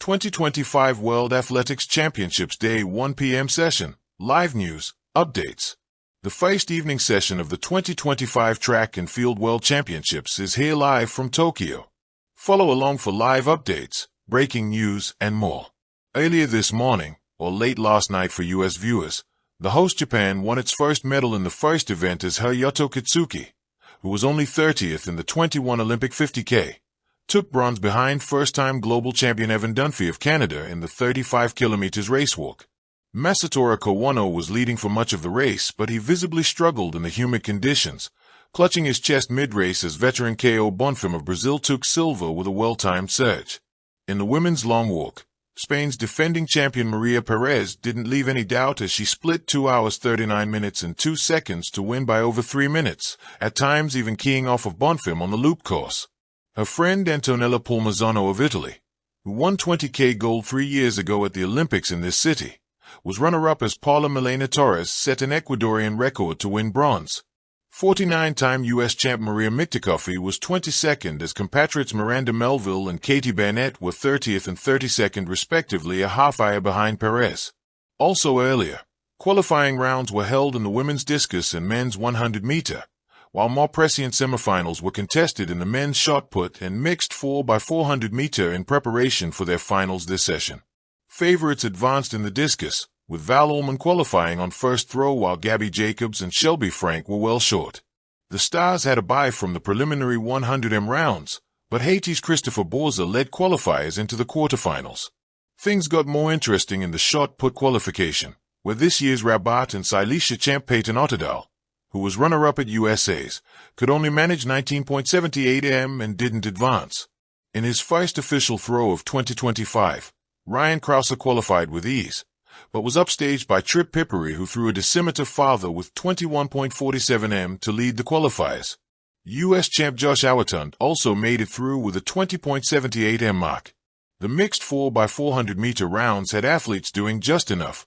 2025 World Athletics Championships Day 1 p.m. session, live news, updates. The first evening session of the 2025 Track and Field World Championships is here live from Tokyo. Follow along for live updates, breaking news, and more. Earlier this morning, or late last night for U.S. viewers, the host Japan won its first medal in the first event as Hayato Kitsuki, who was only 30th in the 21 Olympic 50K, took bronze behind first-time global champion Evan Dunphy of Canada in the 35 km race walk. Masatora Kawano was leading for much of the race, but he visibly struggled in the humid conditions, clutching his chest mid-race as veteran Ko Bonfim of Brazil took silver with a well-timed surge. In the women's long walk, Spain's defending champion Maria Perez didn't leave any doubt as she split 2 hours 39 minutes and 2 seconds to win by over 3 minutes, at times even keying off of Bonfim on the loop course. Her friend Antonella Palmisano of Italy, who won 20K gold 3 years ago at the Olympics in this city, was runner-up as Paula Milena Torres set an Ecuadorian record to win bronze. 49-time U.S. champ Maria Mictikofi was 22nd as compatriots Miranda Melville and Katie Burnett were 30th and 32nd respectively, a half-hour behind Perez. Also earlier, qualifying rounds were held in the women's discus and men's 100-meter, while more prescient semifinals were contested in the men's shot put and mixed 4x400 meter in preparation for their finals this session. Favorites advanced in the discus, with Val Ullman qualifying on first throw while Gabby Jacobs and Shelby Frank were well short. The Stars had a bye from the preliminary 100m rounds, but Haiti's Christopher Borza led qualifiers into the quarterfinals. Things got more interesting in the shot put qualification, where this year's Rabat and Silesia champ Peyton Otterdal, who was runner-up at USA's, could only manage 19.78 m and didn't advance. In his first official throw of 2025, Ryan Krauser qualified with ease, but was upstaged by Trip Pippery, who threw a decimeter farther with 21.47 m to lead the qualifiers. U.S. champ Josh Awatund also made it through with a 20.78 m mark. The mixed 4x400 meter rounds had athletes doing just enough,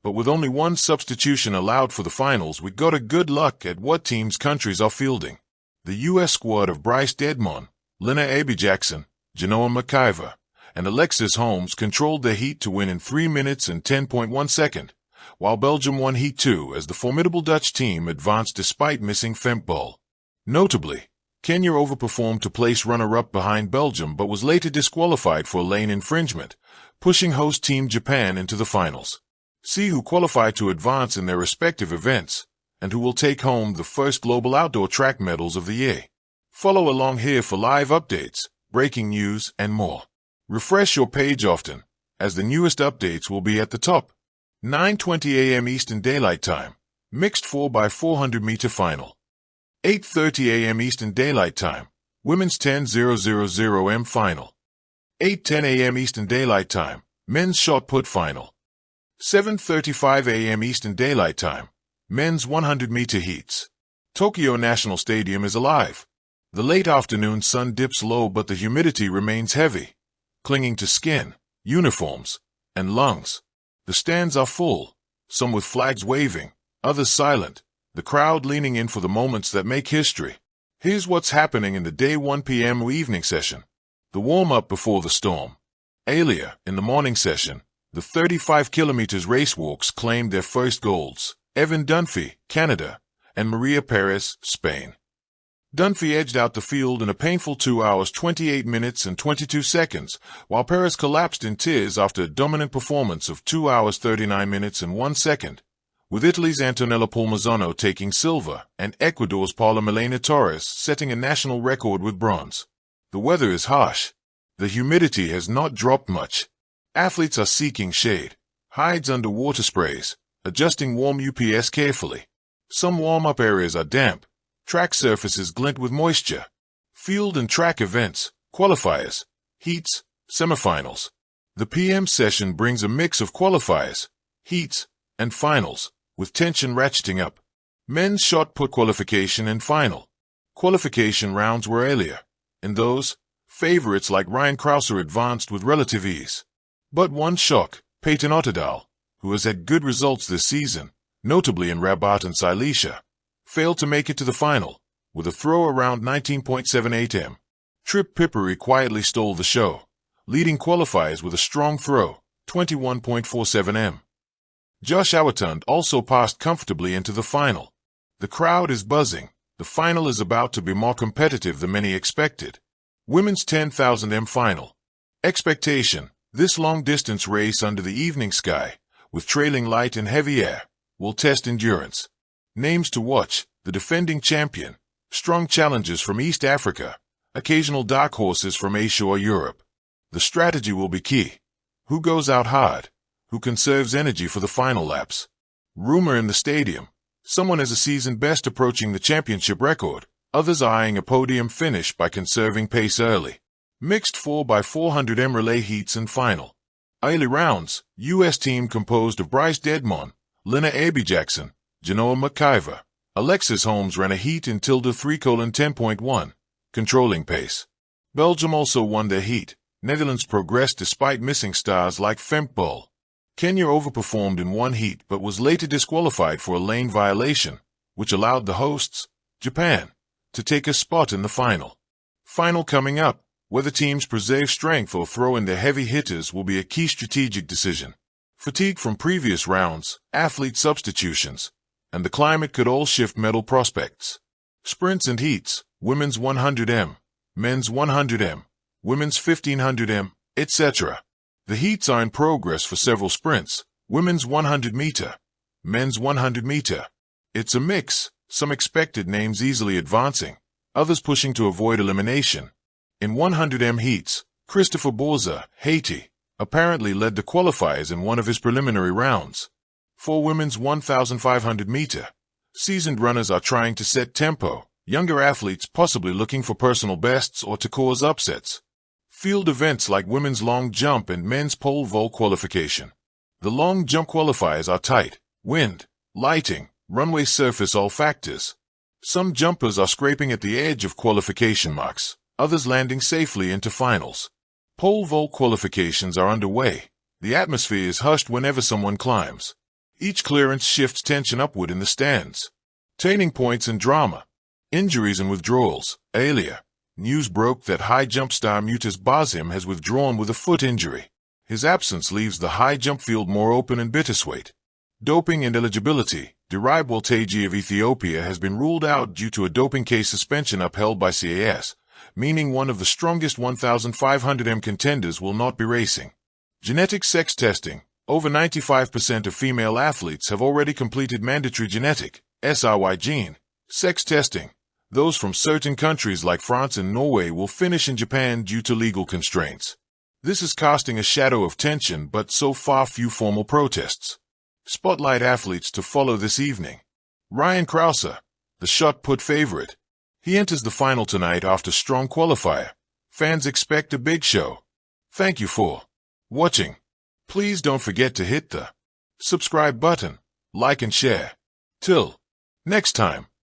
but with only one substitution allowed for the finals, we got a good look at what teams' countries are fielding. The U.S. squad of Bryce Dedmon, Lena Abbey-Jackson, Genoa McIver, and Alexis Holmes controlled their heat to win in 3 minutes and 10.1 seconds, while Belgium won Heat 2 as the formidable Dutch team advanced despite missing Femke Bol. Notably, Kenya overperformed to place runner-up behind Belgium but was later disqualified for a lane infringement, pushing host team Japan into the finals. See who qualified to advance in their respective events, and who will take home the first global outdoor track medals of the year. Follow along here for live updates, breaking news, and more. Refresh your page often, as the newest updates will be at the top. 9:20 a.m. Eastern Daylight Time, mixed 4x400 meter final. 8:30 a.m. Eastern Daylight Time, women's 10.000 m final. 8:10 a.m. Eastern Daylight Time, men's shot put final. 7:35 a.m. Eastern Daylight Time, men's 100-meter heats. Tokyo National Stadium is alive. The late afternoon sun dips low, but the humidity remains heavy, clinging to skin, uniforms, and lungs. The stands are full, some with flags waving, others silent, the crowd leaning in for the moments that make history. Here's what's happening in the day 1 p.m. evening session. The warm-up before the storm. Earlier, in the morning session, the 35 km race walks claimed their first golds. Evan Dunphy, Canada, and Maria Perez, Spain. Dunphy edged out the field in a painful 2 hours 28 minutes and 22 seconds, while Perez collapsed in tears after a dominant performance of 2 hours 39 minutes and 1 second, with Italy's Antonella Palmisano taking silver and Ecuador's Paula Milena Torres setting a national record with bronze. The weather is harsh. The humidity has not dropped much. Athletes are seeking shade, hides under water sprays, adjusting warm UPS carefully. Some warm-up areas are damp. Track surfaces glint with moisture. Field and track events, qualifiers, heats, semifinals. The PM session brings a mix of qualifiers, heats, and finals, with tension ratcheting up. Men's shot put qualification and final. Qualification rounds were earlier. In those, favorites like Ryan Krauser advanced with relative ease. But one shock, Peyton Otterdal, who has had good results this season, notably in Rabat and Silesia, failed to make it to the final, with a throw around 19.78 m. Trip Pippery quietly stole the show, leading qualifiers with a strong throw, 21.47 m. Josh Awatund also passed comfortably into the final. The crowd is buzzing. The final is about to be more competitive than many expected. Women's 10,000 m final. Expectation: this long-distance race under the evening sky, with trailing light and heavy air, will test endurance. Names to watch: the defending champion, strong challengers from East Africa, occasional dark horses from Asia or Europe. The strategy will be key. Who goes out hard? Who conserves energy for the final laps? Rumor in the stadium: someone has a season best approaching the championship record, others eyeing a podium finish by conserving pace early. Mixed 4x400 m relay heats and final. Early rounds: U.S. team composed of Bryce Dedmon, Lena Jackson, Genoa McIver. Alexis Holmes ran a heat in tilde 3:10.1, controlling pace. Belgium also won their heat. Netherlands progressed despite missing stars like Femke Bol. Kenya overperformed in one heat but was later disqualified for a lane violation, which allowed the hosts, Japan, to take a spot in the final. Final coming up. Whether teams preserve strength or throw in their heavy hitters will be a key strategic decision. Fatigue from previous rounds, athlete substitutions, and the climate could all shift medal prospects. Sprints and heats: women's 100 m, men's 100 m, women's 1500 m, etc. The heats are in progress for several sprints: women's 100 meter, men's 100 meter. It's a mix, some expected names easily advancing, others pushing to avoid elimination. In 100 m heats, Christopher Borza, Haiti, apparently led the qualifiers in one of his preliminary rounds. For women's 1,500 meter, seasoned runners are trying to set tempo, younger athletes possibly looking for personal bests or to cause upsets. Field events like women's long jump and men's pole vault qualification. The long jump qualifiers are tight. Wind, lighting, runway surface, all factors. Some jumpers are scraping at the edge of qualification marks, others landing safely into finals. Pole vault qualifications are underway. The atmosphere is hushed whenever someone climbs. Each clearance shifts tension upward in the stands. Turning points and drama. Injuries and withdrawals. Earlier, news broke that high jump star Mutas Bazim has withdrawn with a foot injury. His absence leaves the high jump field more open and bittersweet. Doping and eligibility. Derib Walteji of Ethiopia has been ruled out due to a doping case suspension upheld by CAS, meaning one of the strongest 1,500 m contenders will not be racing. Genetic sex testing. Over 95% of female athletes have already completed mandatory genetic, SRY gene, sex testing. Those from certain countries like France and Norway will finish in Japan due to legal constraints. This is casting a shadow of tension, but so far few formal protests. Spotlight athletes to follow this evening. Ryan Krauser, the shot put favorite. He enters the final tonight after strong qualifier. Fans expect a big show. Thank you for watching. Please don't forget to hit the subscribe button, like and share. Till next time.